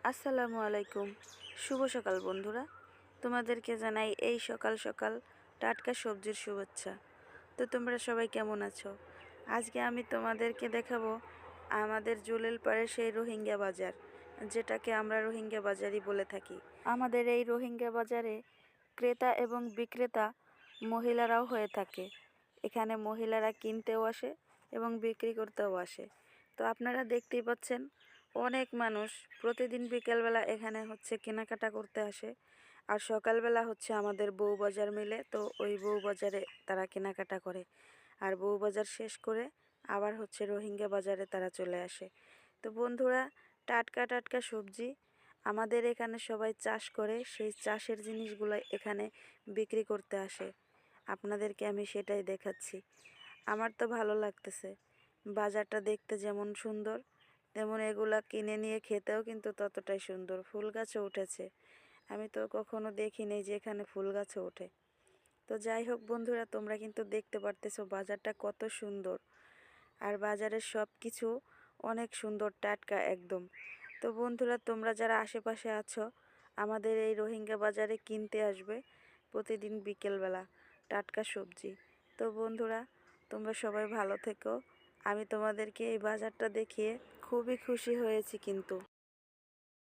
আসসালামু আলাইকুম। শুভ সকাল বন্ধুরা। তোমাদেরকে জানাই এই সকাল সকাল টাটকা সবজির শুভেচ্ছা। তো তোমরা সবাই কেমন আছো? আজকে আমি তোমাদেরকে দেখাবো আমাদের জুলেল পাড়ের সেই রোহিঙ্গা বাজার, যেটাকে আমরা রোহিঙ্গা বাজারই বলে থাকি। আমাদের এই রোহিঙ্গা বাজারে ক্রেতা এবং বিক্রেতা মহিলারাও হয়ে থাকে। এখানে মহিলারা কিনতেও আসে এবং বিক্রি করতেও আসে। তো আপনারা দেখতেই পাচ্ছেন অনেক মানুষ প্রতিদিন বিকেলবেলা এখানে কেনাকাটা করতে আসে। আর সকালবেলা আমাদের বউবাজার মিলে, তো ওই বউবাজারে তারা কেনাকাটা করে। আর বউবাজার শেষ করে আবার রোহিঙ্গা বাজারে তারা চলে আসে। তো বন্ধুরা, টাটকা টাটকা সবজি আমাদের এখানে সবাই চাষ করে, সেই চাষের জিনিসগুলো এখানে বিক্রি করতে আসে। আপনাদেরকে আমি সেটাই দেখাচ্ছি। আমার তো ভালো লাগতেছে। বাজারটা দেখতে যেমন সুন্দর, তেমন এগুলা কিনে নিয়ে খেতেও কিন্তু ততটাই সুন্দর। ফুল গাছও উঠেছে। আমি তো কখনো দেখিনি যে এখানে ফুল গাছও ওঠে। তো যাই হোক বন্ধুরা, তোমরা কিন্তু দেখতে পারতেছো বাজারটা কত সুন্দর। আর বাজারের সব কিছু অনেক সুন্দর, টাটকা একদম। তো বন্ধুরা, তোমরা যারা আশেপাশে আছো, আমাদের এই রোহিঙ্গা বাজারে কিনতে আসবে প্রতিদিন বিকেলবেলা টাটকা সবজি। তো বন্ধুরা, তোমরা সবাই ভালো থেকো। আমি তোমাদেরকে এই বাজারটা দেখিয়ে খুবই খুশি হয়েছি কিন্তু।